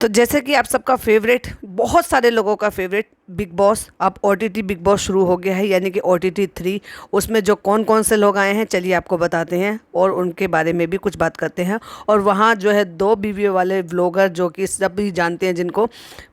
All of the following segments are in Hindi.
तो जैसे कि आप सबका फेवरेट, बहुत सारे लोगों का फेवरेट बिग बॉस, अब ओटीटी बिग बॉस शुरू हो गया है, यानी कि ओटीटी 3। उसमें जो कौन कौन से लोग आए हैं चलिए आपको बताते हैं और उनके बारे में भी कुछ बात करते हैं। और वहाँ जो है 2 बीवियों वाले व्लॉगर जो कि सब भी जानते हैं जिनको,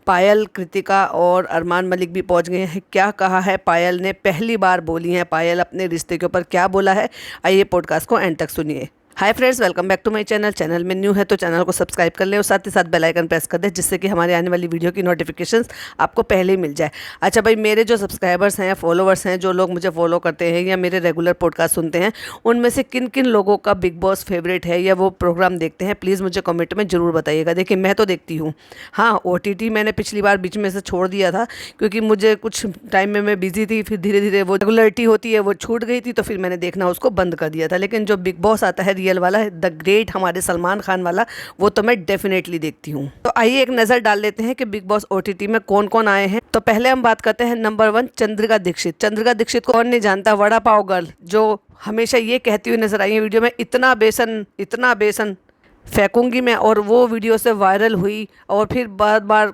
पायल, कृतिका और अरमान मलिक भी पहुँच गए हैं। क्या कहा है पायल ने, पहली बार बोली है पायल अपने रिश्ते के ऊपर, क्या बोला है, आइए पॉडकास्ट को एंड तक सुनिए। Hi friends, welcome back to my channel. Channel में न्यू है तो चैनल को सब्सक्राइब कर लें और साथ ही साथ बेल आइकन प्रेस कर दें, जिससे कि हमारे आने वाली वीडियो की नोटिफिकेशंस आपको पहले ही मिल जाए। अच्छा भाई, मेरे जो सब्सक्राइबर्स हैं या फॉलोवर्स हैं, जो लोग मुझे फॉलो करते हैं या मेरे रेगुलर पॉडकास्ट सुनते हैं, उनमें से किन किन लोगों का बिग बॉस फेवरेट है या वो प्रोग्राम देखते हैं, प्लीज़ मुझे कमेंट में ज़रूर बताइएगा। देखिए मैं तो देखती हूँ। हाँ, ओटीटी मैंने पिछली बार बीच में से छोड़ दिया था क्योंकि मुझे कुछ टाइम में मैं बिजी थी, फिर धीरे धीरे वो रेगुलरिटी होती है वो छूट गई थी, तो फिर मैंने देखना उसको बंद कर दिया था। लेकिन जो बिग बॉस आता है रियल वाला, द ग्रेट हमारे सलमान खान वाला, वो तो मैं डेफिनेटली देखती हूँ। तो आइए एक नज़र डाल लेते हैं कि बिग बॉस ओटीटी में कौन कौन आए हैं। तो पहले हम बात करते हैं नंबर 1, चंद्रिका दीक्षित। चंद्रिका दीक्षित को कौन नहीं जानता, वड़ा पाव गर्ल, जो हमेशा ये कहती हुई नजर आई है वीडियो में, इतना बेसन फेंकूंगी मैं, और वो वीडियो से वायरल हुई। और फिर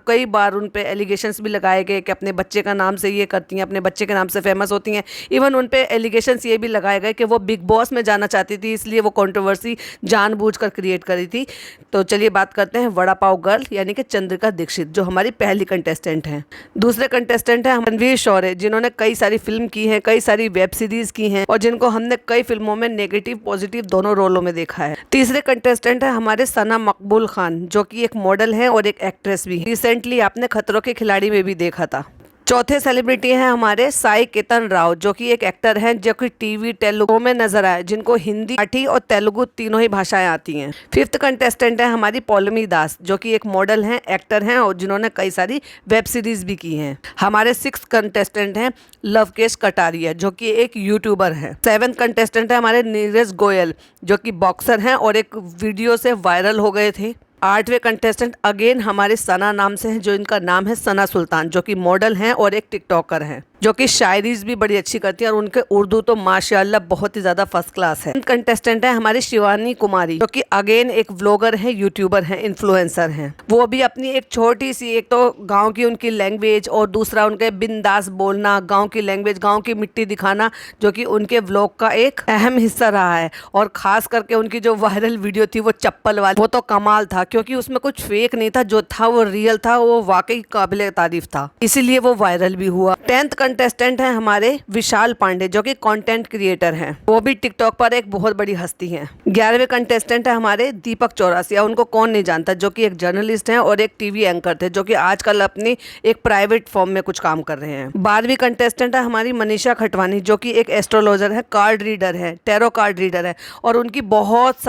कई बार उन पे एलिगेशंस भी लगाए गए कि अपने बच्चे का नाम से ये करती हैं, अपने बच्चे के नाम से फेमस होती हैं। इवन उन पे एलिगेशंस ये भी लगाए गए कि वो बिग बॉस में जाना चाहती थी, इसलिए वो कंट्रोवर्सी जानबूझकर क्रिएट करी थी। तो चलिए बात करते हैं वड़ा पाव गर्ल यानी कि चंद्रिका दीक्षित, जो हमारी पहली कंटेस्टेंट हैं। दूसरे कंटेस्टेंट हैं रणवीर शौर्य, जिन्होंने कई सारी फिल्म की हैं, कई सारी वेब सीरीज की हैं और जिनको हमने कई फिल्मों में नेगेटिव पॉजिटिव दोनों रोलों में देखा है। तीसरे कंटेस्टेंट है हमारे सना मकबूल खान, जो कि एक मॉडल हैं और एक एक्ट्रेस भी। रिसेंटली आपने खतरों के खिलाड़ी में भी देखा था। चौथे सेलिब्रिटी हैं हमारे साई केतन राव, जो कि एक एक्टर हैं जो कि टीवी तेलुगु में नजर आए, जिनको हिंदी, मराठी और तेलुगु तीनों ही भाषाएं आती हैं। फिफ्थ कंटेस्टेंट है हमारी पौलमी दास, जो कि एक मॉडल हैं, एक्टर हैं और जिन्होंने कई सारी वेब सीरीज भी की हैं। हमारे सिक्स कंटेस्टेंट हैं लवकेश कटारिया, जो कि एक यूट्यूबर है। सेवंथ कंटेस्टेंट है हमारे नीरज गोयल, जो कि बॉक्सर हैं और एक वीडियो से वायरल हो गए थे। आठवें कंटेस्टेंट अगेन हमारे सना नाम से हैं, जो इनका नाम है सना सुल्तान, जो कि मॉडल हैं और एक टिकटॉकर हैं, जो कि शायरीज भी बड़ी अच्छी करती हैं और उनके उर्दू तो माशाल्लाह बहुत ही ज़्यादा फर्स्ट क्लास है। कंटेस्टेंट है हमारी शिवानी कुमारी, जो कि अगेन एक व्लॉगर है, यूट्यूबर हैं, इन्फ्लुएंसर हैं। वो भी अपनी एक छोटी सी, एक तो गाँव की उनकी लैंग्वेज और दूसरा उनके बिंदास बोलना, गाँव की लैंग्वेज, गाँव की मिट्टी दिखाना, जो कि उनके व्लॉग का एक अहम हिस्सा रहा है। और ख़ास करके उनकी जो वायरल वीडियो थी वो चप्पल वाली, वो तो कमाल था, क्योंकि उसमें कुछ फेक नहीं था, जो था वो रियल था, वो वाकई काबिले तारीफ था, इसीलिए वो वायरल भी हुआ। 10th कंटेस्टेंट हैं हमारे विशाल पांडे, जो कि कंटेंट क्रिएटर हैं, वो भी टिकटॉक पर एक बहुत बड़ी हस्ती हैं। 11वें कंटेस्टेंट है हमारे दीपक चौरासिया, उनको कौन नहीं जानता, जो कि एक जर्नलिस्ट हैं और एक टीवी एंकर थे, जो कि आजकल अपनी एक प्राइवेट फॉर्म में कुछ काम कर रहे हैं। 12वीं कंटेस्टेंट है हमारी मनीषा खटवानी, जो कि एक एस्ट्रोलॉजर है, कार्ड रीडर है, टैरो कार्ड रीडर है, और उनकी बहुत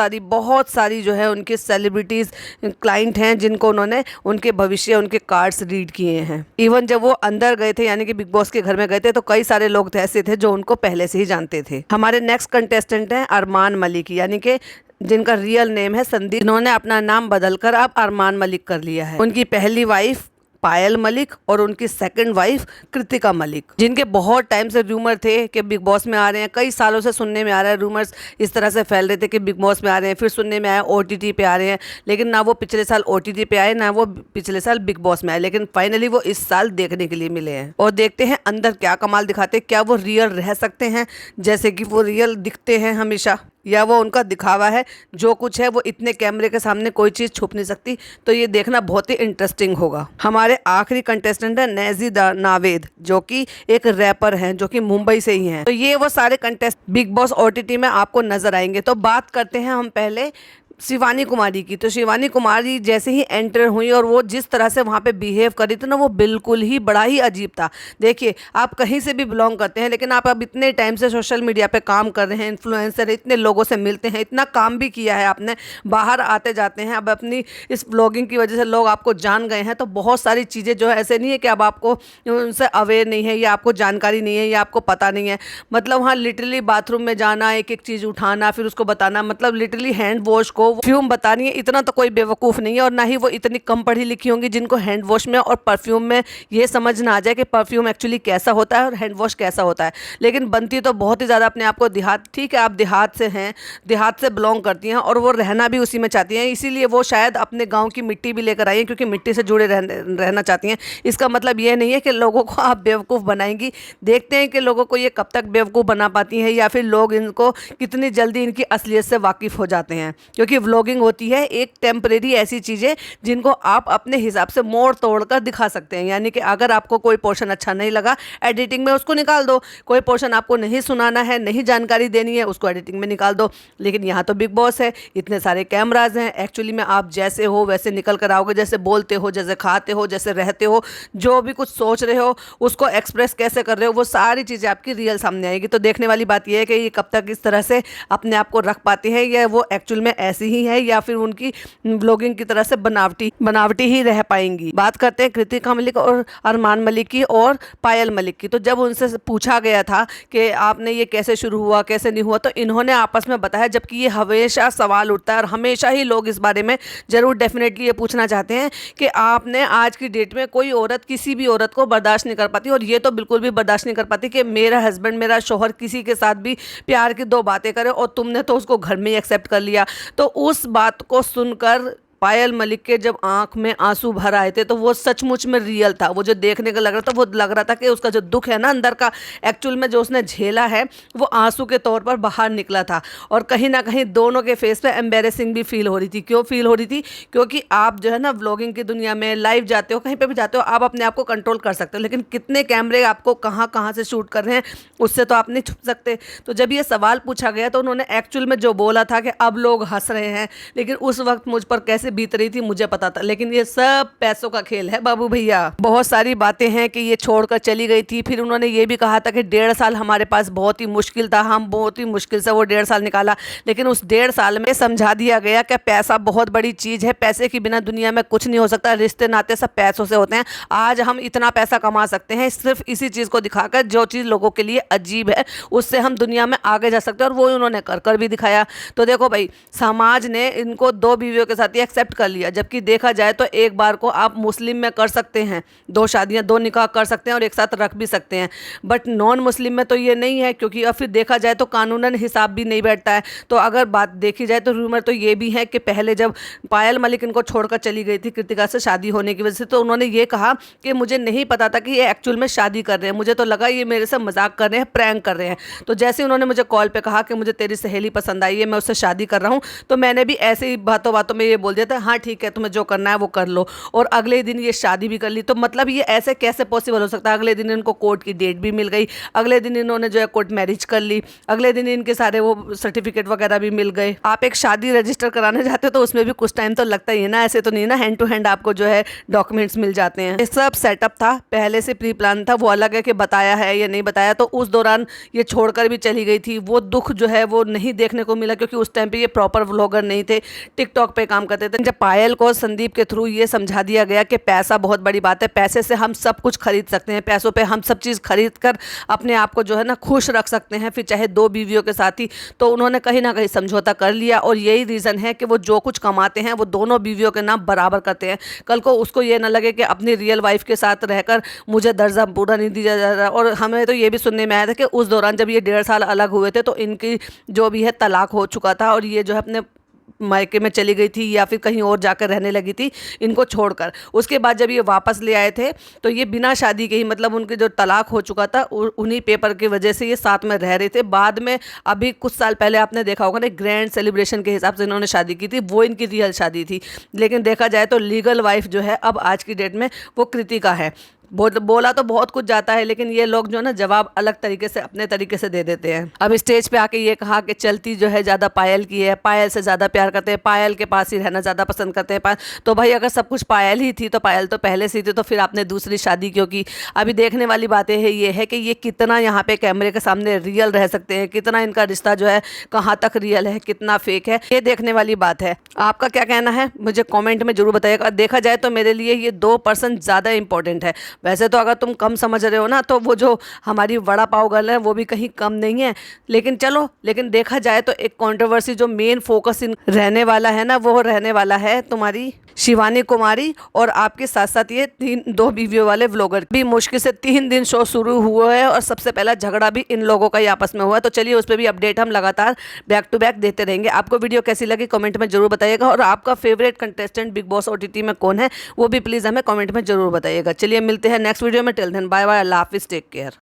सारी जो है उनकी सेलिब्रिटीज क्लाइंट हैं, जिनको उन्होंने उनके भविष्य, उनके कार्ड्स रीड किए हैं। इवन जब वो अंदर गए थे, यानी कि बिग बॉस के घर में गए थे, तो कई सारे लोग ऐसे थे जो उनको पहले से ही जानते थे। हमारे नेक्स्ट कंटेस्टेंट हैं अरमान मलिक, यानी कि जिनका रियल नेम है संदीप, इन्होंने अपना नाम बदलकर अब अरमान मलिक कर लिया है। उनकी पहली वाइफ पायल मलिक और उनकी सेकंड वाइफ कृतिका मलिक, जिनके बहुत टाइम से रूमर थे कि बिग बॉस में आ रहे हैं, कई सालों से सुनने में आ रहा है, रूमर्स इस तरह से फैल रहे थे कि बिग बॉस में आ रहे हैं, फिर सुनने में आया ओटीटी पे आ रहे हैं, लेकिन ना वो पिछले साल ओटीटी पे आए, ना वो पिछले साल बिग बॉस में आए, लेकिन फाइनली वो इस साल देखने के लिए मिले हैं। और देखते हैं अंदर क्या कमाल दिखाते हैं, क्या वो रियल रह सकते हैं जैसे कि वो रियल दिखते हैं हमेशा, या वो उनका दिखावा है। जो कुछ है वो इतने कैमरे के सामने कोई चीज़ छुप नहीं सकती, तो ये देखना बहुत ही इंटरेस्टिंग होगा। हमारे आखिरी कंटेस्टेंट है नेजी नावेद, जो कि एक रैपर हैं, जो कि मुंबई से ही हैं। तो ये वो सारे कंटेस्ट बिग बॉस ओटीटी में आपको नजर आएंगे। तो बात करते हैं हम पहले शिवानी कुमारी की। तो शिवानी कुमारी जैसे ही एंटर हुई और वो जिस तरह से वहाँ पे बिहेव करी थी ना, वो बिल्कुल ही बड़ा ही अजीब था। देखिए, आप कहीं से भी बिलोंग करते हैं, लेकिन आप अब इतने टाइम से सोशल मीडिया पे काम कर रहे हैं, इन्फ्लुएंसर, इतने लोगों से मिलते हैं, इतना काम भी किया है आपने, बाहर आते जाते हैं, अब अपनी इस ब्लॉगिंग की वजह से लोग आपको जान गए हैं। तो बहुत सारी चीज़ें जो है, ऐसे नहीं है कि अब आपको उनसे अवेयर नहीं है या आपको जानकारी नहीं है या आपको पता नहीं है। मतलब वहाँ लिटरली बाथरूम में जाना, एक एक चीज़ उठाना, फिर उसको बताना, मतलब लिटरली हैंड वॉश को को परफ्यूम बतानी है, इतना तो कोई बेवकूफ़ नहीं है, और ना ही वो इतनी कम पढ़ी लिखी होंगी जिनको हैंड वॉश में और परफ्यूम में ये समझ ना आ जाए कि परफ्यूम एक्चुअली कैसा होता है और हैंड वॉश कैसा होता है। लेकिन बनती तो बहुत ही ज़्यादा अपने आप को देहात, ठीक है आप देहात से हैं, देहात से बिलोंग करती हैं और वो रहना भी उसी में चाहती हैं, इसीलिए वो शायद अपने गाँव की मिट्टी भी लेकर आई हैं, क्योंकि मिट्टी से जुड़े रहना चाहती हैं। इसका मतलब ये नहीं है कि लोगों को आप बेवकूफ़ बनाएंगी। देखते हैं कि लोगों को ये कब तक बेवकूफ़ बना पाती हैं, या फिर लोग इनको कितनी जल्दी इनकी असलियत से वाकिफ़ हो जाते हैं। क्योंकि व्लॉगिंग होती है एक टेम्परेरी ऐसी चीज़ें जिनको आप अपने हिसाब से मोड़ तोड़ कर दिखा सकते हैं। यानी कि अगर आपको कोई पोर्शन अच्छा नहीं लगा, एडिटिंग में उसको निकाल दो। कोई पोर्शन आपको नहीं सुनाना है, नहीं जानकारी देनी है, उसको एडिटिंग में निकाल दो। लेकिन यहाँ तो बिग बॉस है, इतने सारे कैमराज हैं, एक्चुअली में आप जैसे हो वैसे निकल कर आओगे, जैसे बोलते हो, जैसे खाते हो, जैसे रहते हो, जो भी कुछ सोच रहे हो उसको एक्सप्रेस कैसे कर रहे हो, वो सारी चीज़ें आपकी रियल सामने आएगी। तो देखने वाली बात यह है कि ये कब तक इस तरह से अपने आप को रख पाते हैं, या वो एक्चुअल में ऐसी ही है, या फिर उनकी ब्लॉगिंग की तरह से बनावटी ही रह पाएंगी। बात करते हैं कृतिका मलिक और अरमान मलिक की और पायल मलिक की। तो जब उनसे पूछा गया था कि आपने ये कैसे शुरू हुआ, कैसे नहीं हुआ, तो इन्होंने आपस में बताया, जबकि ये हमेशा सवाल उठता है और हमेशा ही लोग इस बारे में ज़रूर डेफिनेटली ये पूछना चाहते हैं कि आपने आज की डेट में कोई औरत किसी भी औरत को बर्दाश्त नहीं कर पाती, और ये तो बिल्कुल भी बर्दाश्त नहीं कर पाती कि मेरा हस्बैंड, मेरा शौहर किसी के साथ भी प्यार की दो बातें करे, और तुमने तो उसको घर में ही एक्सेप्ट कर लिया। तो उस बात को सुनकर पायल मलिक के जब आंख में आंसू भर आए थे, तो वो सचमुच में रियल था। वो जो देखने का लग रहा था, वो लग रहा था कि उसका जो दुख है ना अंदर का, एक्चुअल में जो उसने झेला है वो आंसू के तौर पर बाहर निकला था। और कहीं ना कहीं दोनों के फेस पे एम्बेरसिंग भी फील हो रही थी। क्यों फील हो रही थी? क्योंकि आप जो है ना व्लॉगिंग की दुनिया में लाइव जाते हो, कहीं पर भी जाते हो, आप अपने आप को कंट्रोल कर सकते हो, लेकिन कितने कैमरे आपको कहाँ कहाँ से शूट कर रहे हैं उससे तो आप नहीं छुप सकते। तो जब ये सवाल पूछा गया तो उन्होंने एक्चुअल में जो बोला था कि अब लोग हंस रहे हैं, लेकिन उस वक्त मुझ पर कैसे बीत रही थी मुझे पता था। लेकिन ये सब पैसों का खेल है बाबू भैया। बहुत सारी बातें हैं कि ये छोड़कर चली गई थी। फिर उन्होंने ये भी कहा था कि 1.5 साल हमारे पास बहुत ही मुश्किल था, हम बहुत ही मुश्किल से वो 1.5 साल निकाला। लेकिन उस 1.5 साल में समझा दिया गया कि पैसा बहुत बड़ी चीज़ है, पैसे के बिना दुनिया में कुछ नहीं हो सकता, रिश्ते नाते सब पैसों से होते हैं। आज हम इतना पैसा कमा सकते हैं सिर्फ इसी चीज़ को दिखाकर, जो चीज़ लोगों के लिए अजीब है उससे हम दुनिया में आगे जा सकते हैं, और वो उन्होंने कर कर भी दिखाया। तो देखो भाई, समाज ने इनको 2 बीवियों के साथ ही एक्सेप्ट कर लिया, जबकि देखा जाए तो एक बार को आप मुस्लिम में कर सकते हैं, 2 शादियां, 2 निकाह कर सकते हैं और एक साथ रख भी सकते हैं, बट नॉन मुस्लिम में तो ये नहीं है, क्योंकि अब फिर देखा जाए तो कानूनन हिसाब भी नहीं बैठता है। तो अगर बात देखी जाए तो रूमर तो ये भी है कि पहले जब पायल मलिक इनको छोड़कर चली गई थी कृतिका से शादी होने की वजह से, तो उन्होंने ये कहा कि मुझे नहीं पता था कि ये एक्चुअल में शादी कर रहे हैं, मुझे तो लगा ये मेरे से मजाक कर रहे हैं, प्रैंक कर रहे हैं। तो जैसे उन्होंने मुझे कॉल पे कहा कि मुझे तेरी सहेली पसंद आई है, मैं उससे शादी कर रहा हूँ, तो मैंने भी ऐसे ही बातों बातों में ये बोल दिया था, हाँ ठीक है तुम्हें जो करना है वो कर लो, और अगले दिन ये शादी भी कर ली। तो मतलब ये ऐसे कैसे पॉसिबल हो सकता है? अगले दिन इनको कोर्ट की डेट भी मिल गई, अगले दिन इन्होंने जो है कोर्ट मैरिज कर ली, अगले दिन इनके सारे वो सर्टिफिकेट वगैरह भी मिल गए। आप एक शादी रजिस्टर कराने जाते हो तो उसमें भी कुछ टाइम तो लगता ही है ना, ऐसे तो नहीं ना हैंड टू हैंड आपको जो है डॉक्यूमेंट्स मिल जाते हैं। ये सब सेटअप था, पहले से प्री प्लान था। वो अलग है कि बताया है या नहीं बताया। तो उस दौरान ये छोड़कर भी चली गई थी, वो दुख जो है वो नहीं देखने को मिला, क्योंकि उस टाइम पे ये प्रॉपर व्लॉगर नहीं थे, टिकटॉक पे काम करते थे। जब पायल को संदीप के थ्रू ये समझा दिया गया कि पैसा बहुत बड़ी बात है, पैसे से हम सब कुछ खरीद सकते हैं, पैसों पे हम सब चीज़ खरीद कर अपने आप को जो है ना खुश रख सकते हैं, फिर चाहे 2 बीवियों के साथ ही, तो उन्होंने कहीं ना कहीं समझौता कर लिया। और यही रीज़न है कि वो जो कुछ कमाते हैं वो दोनों बीवियों के नाम बराबर करते हैं। कल को उसको ये ना लगे कि अपनी रियल वाइफ के साथ रहकर मुझे दर्जा पूरा नहीं दिया जा रहा। और हमें तो ये भी सुनने में आया था कि उस दौरान जब ये 1.5 साल अलग हुए थे तो इनकी जो भी है तलाक हो चुका था, और ये जो है अपने मायके में चली गई थी या फिर कहीं और जाकर रहने लगी थी इनको छोड़कर। उसके बाद जब ये वापस ले आए थे तो ये बिना शादी के ही, मतलब उनके जो तलाक हो चुका था उन्हीं पेपर की वजह से ये साथ में रह रहे थे। बाद में अभी कुछ साल पहले आपने देखा होगा ना, ग्रैंड सेलिब्रेशन के हिसाब से इन्होंने शादी की थी, वो इनकी रियल शादी थी। लेकिन देखा जाए तो लीगल वाइफ जो है अब आज की डेट में वो कृतिका है। बोला तो बहुत कुछ जाता है, लेकिन ये लोग जो है ना जवाब अलग तरीके से अपने तरीके से दे देते हैं। अब स्टेज पे आके ये कहा कि चलती जो है ज़्यादा पायल की है, पायल से ज़्यादा प्यार करते हैं, पायल के पास ही रहना ज़्यादा पसंद करते हैं। तो भाई अगर सब कुछ पायल ही थी तो पायल तो पहले से थी, तो फिर आपने दूसरी शादी क्यों की? अभी देखने वाली बातें है ये है कि ये कितना यहाँ पे कैमरे के सामने रियल रह सकते हैं, कितना इनका रिश्ता जो है कहाँ तक रियल है, कितना फेक है, ये देखने वाली बात है। आपका क्या कहना है मुझे कॉमेंट में जरूर बताइएगा। देखा जाए तो मेरे लिए ये 2% ज़्यादा इंपॉर्टेंट है। वैसे तो अगर तुम कम समझ रहे हो ना, तो वो जो हमारी वड़ा पाव गर्ल है वो भी कहीं कम नहीं है। लेकिन चलो, लेकिन देखा जाए तो एक कंट्रोवर्सी जो मेन फोकस इन रहने वाला है ना, वो रहने वाला है तुम्हारी शिवानी कुमारी और आपके साथ साथ ये दो बीवियों वाले व्लॉगर। भी मुश्किल से 3 दिन शो शुरू हुआ है और सबसे पहला झगड़ा भी इन लोगों का ही आपस में हुआ है। तो चलिए उस पर भी अपडेट हम लगातार बैक टू बैक देते रहेंगे। आपको वीडियो कैसी लगी कमेंट में जरूर बताइएगा, और आपका favourite contestant big boss OTT में कौन है वो भी प्लीज़ हमें कमेंट में जरूर बताइएगा। चलिए मिलते हैं नेक्स्ट वीडियो में। टिल देन बाय बाय, अल्लाह हाफिज़, टेक केयर।